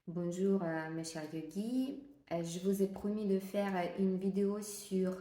Bonjour mes chers yogis. Je vous ai promis de faire une vidéo sur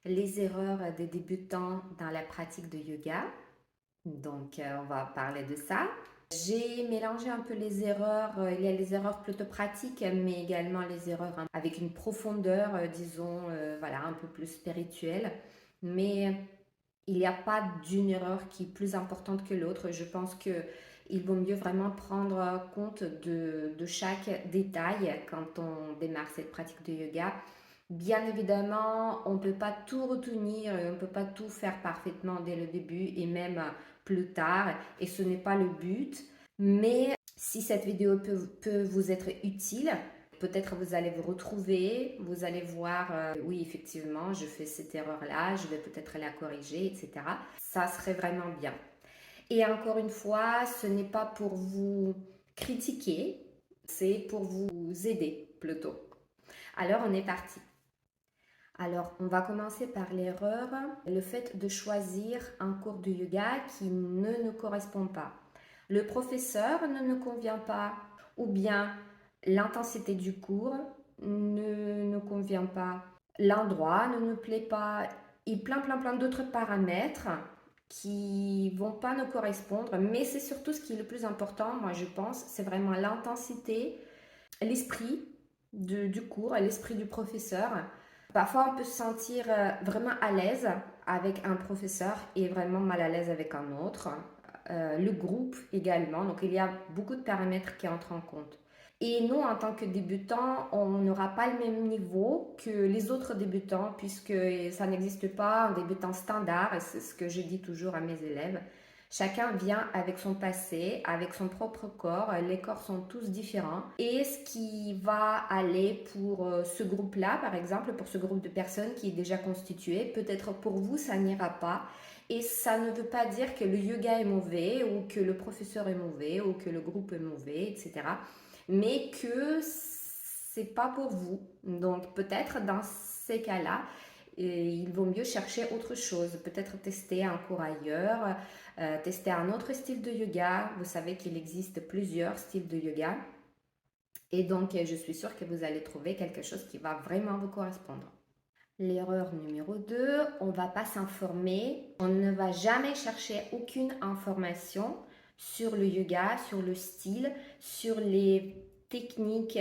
les erreurs des débutants dans la pratique de yoga. Donc on va parler de ça. J'ai mélangé un peu les erreurs. Il y a les erreurs plutôt pratiques, mais également les erreurs avec une profondeur, disons, voilà, un peu plus spirituelle. Mais il n'y a pas d'une erreur qui est plus importante que l'autre. Je pense que il vaut mieux vraiment prendre compte de chaque détail quand on démarre cette pratique de yoga. Bien évidemment, on ne peut pas tout retenir, on ne peut pas tout faire parfaitement dès le début et même plus tard, et ce n'est pas le but. Mais si cette vidéo peut vous être utile, peut-être vous allez vous retrouver, vous allez voir, oui, effectivement, je fais cette erreur-là, je vais peut-être la corriger, etc. Ça serait vraiment bien. Et encore une fois, ce n'est pas pour vous critiquer, c'est pour vous aider plutôt. Alors, on est parti. Alors, on va commencer par l'erreur, le fait de choisir un cours de yoga qui ne nous correspond pas. Le professeur ne nous convient pas, ou bien l'intensité du cours ne nous convient pas, l'endroit ne nous plaît pas, et plein d'autres paramètres qui vont pas nous correspondre. Mais c'est surtout ce qui est le plus important, moi je pense, c'est vraiment l'intensité, l'esprit du cours, l'esprit du professeur. Parfois, on peut se sentir vraiment à l'aise avec un professeur et vraiment mal à l'aise avec un autre. Le groupe également. Donc, il y a beaucoup de paramètres qui entrent en compte. Et nous, en tant que débutants, on n'aura pas le même niveau que les autres débutants puisque ça n'existe pas un débutant standard. Et c'est ce que je dis toujours à mes élèves. Chacun vient avec son passé, avec son propre corps. Les corps sont tous différents. Et ce qui va aller pour ce groupe-là, par exemple, pour ce groupe de personnes qui est déjà constitué, peut-être pour vous, ça n'ira pas. Et ça ne veut pas dire que le yoga est mauvais ou que le professeur est mauvais ou que le groupe est mauvais, etc. Mais que c'est pas pour vous. Donc peut-être dans ces cas-là, il vaut mieux chercher autre chose, peut-être tester un cours ailleurs, tester un autre style de yoga. Vous savez qu'il existe plusieurs styles de yoga. Et donc, je suis sûre que vous allez trouver quelque chose qui va vraiment vous correspondre. L'erreur numéro 2, on ne va pas s'informer, on ne va jamais chercher aucune information sur le yoga, sur le style, sur les techniques,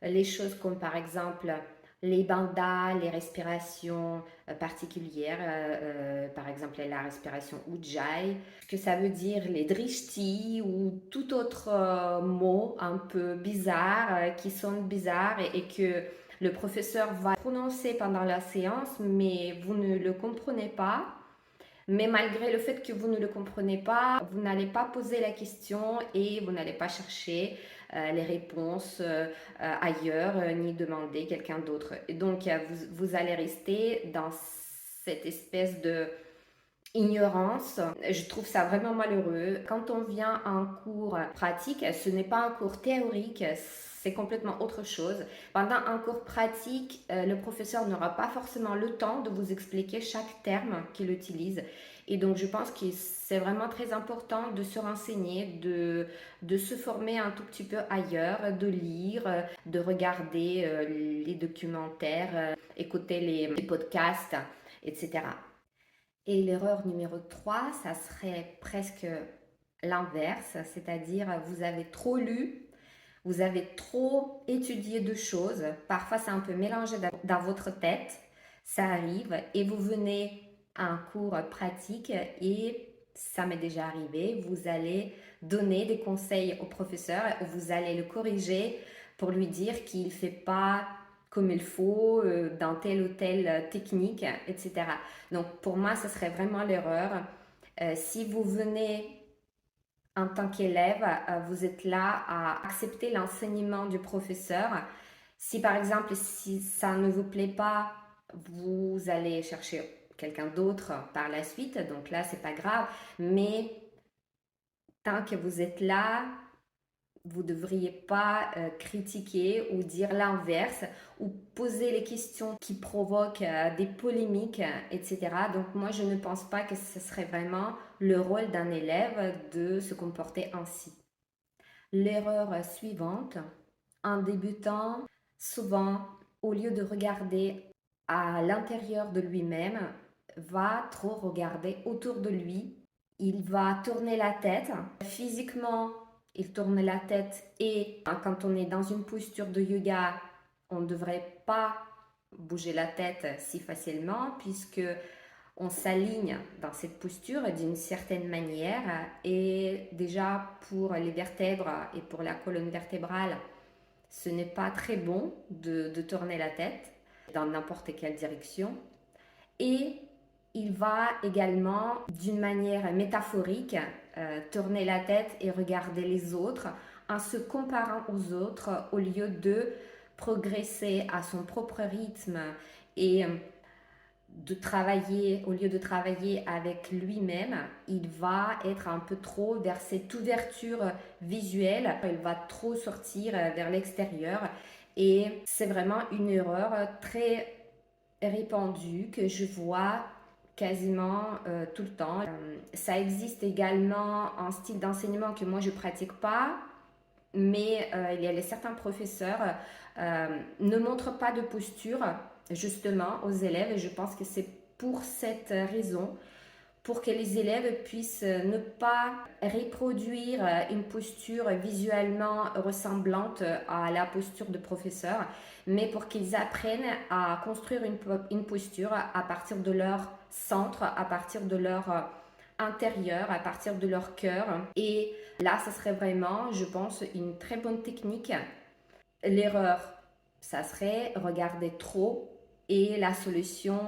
les choses comme par exemple les bandhas, les respirations particulières, par exemple la respiration Ujjayi, ce que ça veut dire les drishti ou tout autre mot un peu bizarre qui sonne bizarre et que le professeur va prononcer pendant la séance, mais vous ne le comprenez pas. Mais malgré le fait que vous ne le comprenez pas, vous n'allez pas poser la question et vous n'allez pas chercher les réponses ailleurs, ni demander quelqu'un d'autre. Et donc, vous allez rester dans cette espèce de ignorance. Je trouve ça vraiment malheureux. Quand on vient à un cours pratique, ce n'est pas un cours théorique, c'est complètement autre chose. Pendant un cours pratique, le professeur n'aura pas forcément le temps de vous expliquer chaque terme qu'il utilise. Et donc, je pense que c'est vraiment très important de se renseigner, de se former un tout petit peu ailleurs, de lire, de regarder les documentaires, écouter les podcasts, etc. Et l'erreur numéro 3, ça serait presque l'inverse, c'est-à-dire vous avez trop lu, vous avez trop étudié de choses, parfois c'est un peu mélangé dans votre tête, ça arrive, et vous venez à un cours pratique et ça m'est déjà arrivé, vous allez donner des conseils au professeur, vous allez le corriger pour lui dire qu'il ne fait pas comme il faut dans telle ou telle technique, etc. Donc pour moi, ce serait vraiment l'erreur. Si vous venez en tant qu'élève, vous êtes là à accepter l'enseignement du professeur. Si par exemple, si ça ne vous plaît pas, vous allez chercher quelqu'un d'autre par la suite. Donc là, c'est pas grave. Mais tant que vous êtes là, vous ne devriez pas critiquer ou dire l'inverse ou poser les questions qui provoquent des polémiques, etc. Donc moi, je ne pense pas que ce serait vraiment le rôle d'un élève de se comporter ainsi. L'erreur suivante, Un débutant, souvent, au lieu de regarder à l'intérieur de lui-même, va trop regarder autour de lui. Il va tourner la tête. Physiquement, il tourne la tête et quand on est dans une posture de yoga, on ne devrait pas bouger la tête si facilement puisque on s'aligne dans cette posture d'une certaine manière et déjà pour les vertèbres et pour la colonne vertébrale, ce n'est pas très bon de tourner la tête dans n'importe quelle direction. Et il va également, d'une manière métaphorique, tourner la tête et regarder les autres en se comparant aux autres au lieu de progresser à son propre rythme et au lieu de travailler avec lui-même, il va être un peu trop vers cette ouverture visuelle, il va trop sortir vers l'extérieur et c'est vraiment une erreur très répandue que je vois quasiment tout le temps. Ça existe également un style d'enseignement que moi je pratique pas, mais il y a certains professeurs ne montrent pas de posture justement aux élèves et je pense que c'est pour cette raison, pour que les élèves puissent ne pas reproduire une posture visuellement ressemblante à la posture de professeur, mais pour qu'ils apprennent à construire une posture à partir de leur centre, à partir de leur intérieur, à partir de leur cœur. Et là, ça serait vraiment, je pense, une très bonne technique. L'erreur, ça serait regarder trop et la solution,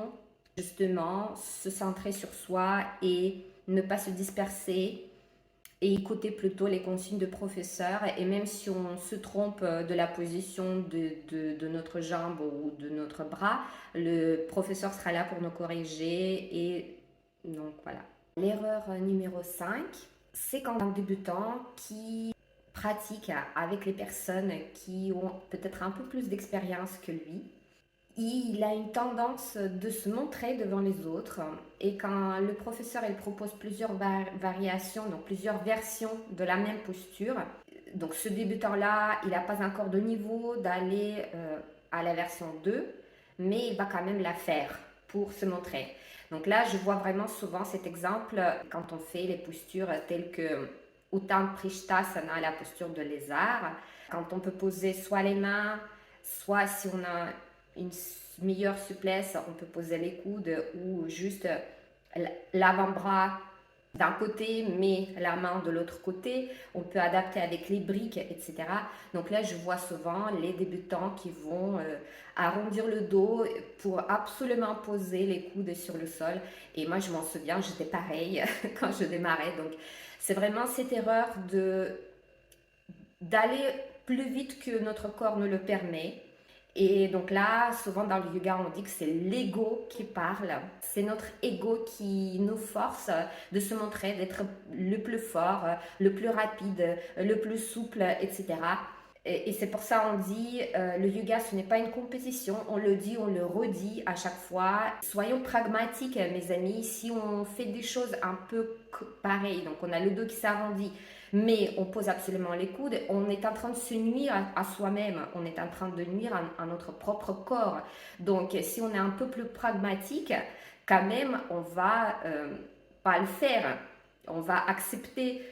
justement, se centrer sur soi et ne pas se disperser et écouter plutôt les consignes de professeur. Et même si on se trompe de la position de notre jambe ou de notre bras, le professeur sera là pour nous corriger. Et donc voilà. L'erreur numéro 5, c'est quand un débutant qui pratique avec les personnes qui ont peut-être un peu plus d'expérience que lui, il a une tendance de se montrer devant les autres et quand le professeur il propose plusieurs variations, donc plusieurs versions de la même posture, donc ce débutant-là, il n'a pas encore de niveau d'aller à la version 2, mais il va quand même la faire pour se montrer. Donc là, je vois vraiment souvent cet exemple quand on fait les postures telles que Uttanapishtasana, la posture de lézard, quand on peut poser soit les mains, soit si on a une meilleure souplesse, on peut poser les coudes ou juste l'avant-bras d'un côté, mais la main de l'autre côté. On peut adapter avec les briques, etc. Donc là, je vois souvent les débutants qui vont arrondir le dos pour absolument poser les coudes sur le sol. Et moi, je m'en souviens, j'étais pareil quand je démarrais. Donc, c'est vraiment cette erreur d'aller plus vite que notre corps ne le permet. Et donc là, souvent dans le yoga, on dit que c'est l'ego qui parle. C'est notre ego qui nous force de se montrer, d'être le plus fort, le plus rapide, le plus souple, etc. Et c'est pour ça on dit, le yoga, ce n'est pas une compétition. On le dit, on le redit à chaque fois. Soyons pragmatiques, mes amis. Si on fait des choses un peu pareilles, donc on a le dos qui s'arrondit, mais on pose absolument les coudes, on est en train de se nuire à soi-même, on est en train de nuire à notre propre corps. Donc si on est un peu plus pragmatique, quand même, on va pas le faire. On va accepter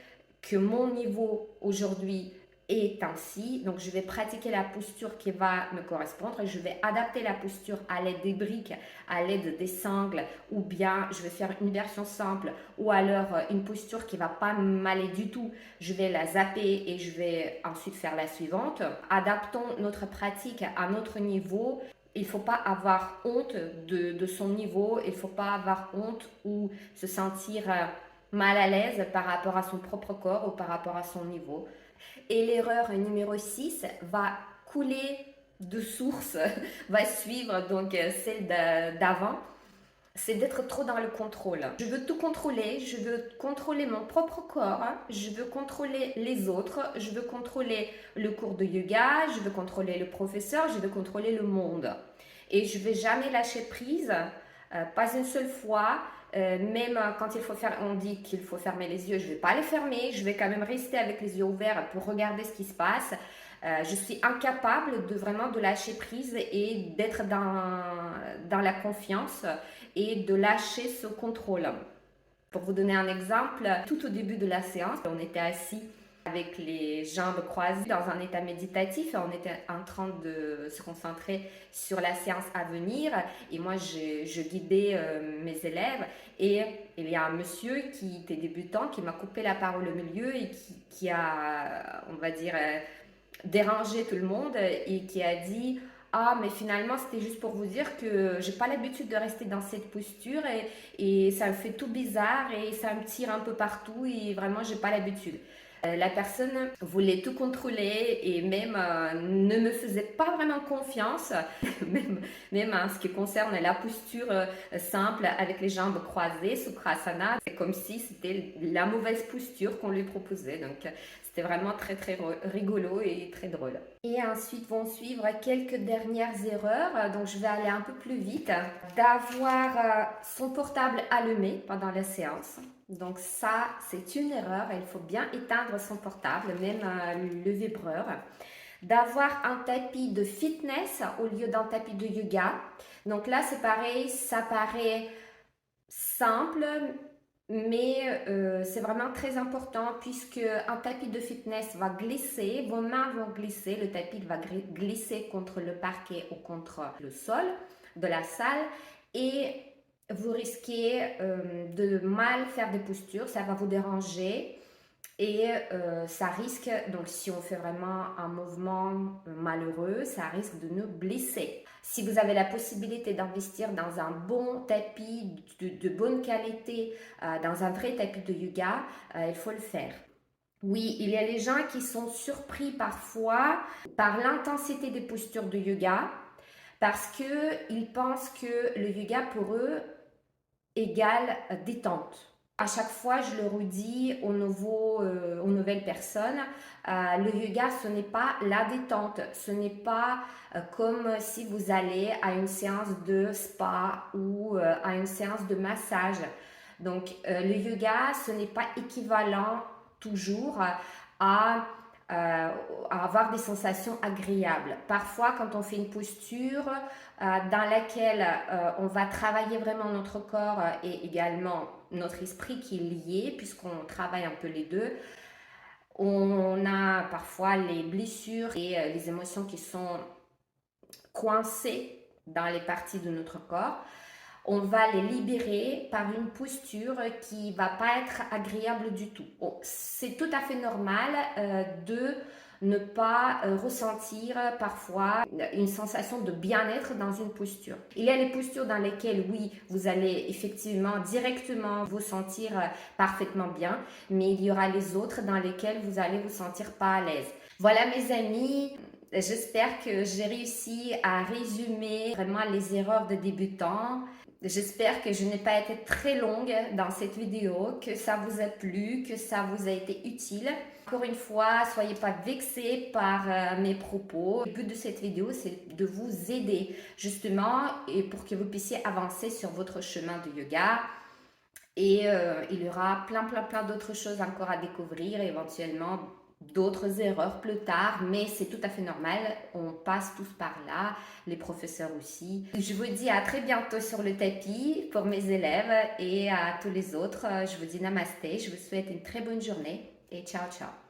que mon niveau aujourd'hui est ainsi, donc je vais pratiquer la posture qui va me correspondre, je vais adapter la posture à l'aide des briques, à l'aide des sangles, ou bien je vais faire une version simple, ou alors une posture qui va pas m'aller du tout, je vais la zapper et je vais ensuite faire la suivante. Adaptons notre pratique à notre niveau. Il ne faut pas avoir honte de son niveau, il ne faut pas avoir honte ou se sentir mal à l'aise par rapport à son propre corps ou par rapport à son niveau. Et l'erreur numéro 6 va couler de source, va suivre donc celle d'avant, c'est d'être trop dans le contrôle. Je veux tout contrôler, je veux contrôler mon propre corps, je veux contrôler les autres, je veux contrôler le cours de yoga, je veux contrôler le professeur, je veux contrôler le monde. Et je ne vais jamais lâcher prise, pas une seule fois. Même quand on dit qu'il faut fermer les yeux, je ne vais pas les fermer, je vais quand même rester avec les yeux ouverts pour regarder ce qui se passe. Je suis incapable de vraiment de lâcher prise et d'être dans la confiance et de lâcher ce contrôle. Pour vous donner un exemple, tout au début de la séance, on était assis avec les jambes croisées dans un état méditatif et on était en train de se concentrer sur la séance à venir et moi je guidais mes élèves et il y a un monsieur qui était débutant qui m'a coupé la parole au milieu et qui a, on va dire, dérangé tout le monde et qui a dit ah, mais finalement, c'était juste pour vous dire que j'ai pas l'habitude de rester dans cette posture et ça me fait tout bizarre et ça me tire un peu partout et vraiment, j'ai pas l'habitude. La personne voulait tout contrôler et même ne me faisait pas vraiment confiance, même en ce qui concerne la posture simple avec les jambes croisées, Sukrasana. C'est comme si c'était la mauvaise posture qu'on lui proposait. Donc, c'était vraiment très très rigolo et très drôle. Et ensuite vont suivre quelques dernières erreurs, donc je vais aller un peu plus vite. D'avoir son portable allumé pendant la séance. Donc ça, c'est une erreur. Il faut bien éteindre son portable, même le vibreur. D'avoir un tapis de fitness au lieu d'un tapis de yoga. Donc là, c'est pareil, ça paraît simple, mais c'est vraiment très important puisque un tapis de fitness va glisser, vos mains vont glisser, le tapis va glisser contre le parquet ou contre le sol de la salle et vous risquez de mal faire des postures, ça va vous déranger et ça risque, donc si on fait vraiment un mouvement malheureux, ça risque de nous blesser. Si vous avez la possibilité d'investir dans un bon tapis de bonne qualité, dans un vrai tapis de yoga, il faut le faire. Oui, il y a les gens qui sont surpris parfois par l'intensité des postures de yoga parce qu'ils pensent que le yoga pour eux égale détente. À chaque fois, je le redis aux nouvelles personnes, le yoga, ce n'est pas la détente, ce n'est pas comme si vous allez à une séance de spa ou à une séance de massage. Donc, le yoga, ce n'est pas équivalent toujours à avoir des sensations agréables. Parfois, quand on fait une posture dans laquelle on va travailler vraiment notre corps et également notre esprit qui est lié, puisqu'on travaille un peu les deux, on a parfois les blessures et les émotions qui sont coincées dans les parties de notre corps. On va les libérer par une posture qui va pas être agréable du tout. Bon, c'est tout à fait normal de ne pas ressentir parfois une sensation de bien-être dans une posture. Il y a les postures dans lesquelles, oui, vous allez effectivement directement vous sentir parfaitement bien, mais il y aura les autres dans lesquelles vous allez vous sentir pas à l'aise. Voilà mes amis, j'espère que j'ai réussi à résumer vraiment les erreurs de débutants. J'espère que je n'ai pas été très longue dans cette vidéo, que ça vous a plu, que ça vous a été utile. Encore une fois, soyez pas vexés par mes propos. Le but de cette vidéo, c'est de vous aider justement et pour que vous puissiez avancer sur votre chemin de yoga. Et il y aura plein d'autres choses encore à découvrir, éventuellement d'autres erreurs plus tard, mais c'est tout à fait normal, on passe tous par là, les professeurs aussi. Je vous dis à très bientôt sur le tapis pour mes élèves et à tous les autres. Je vous dis namasté, je vous souhaite une très bonne journée et ciao ciao.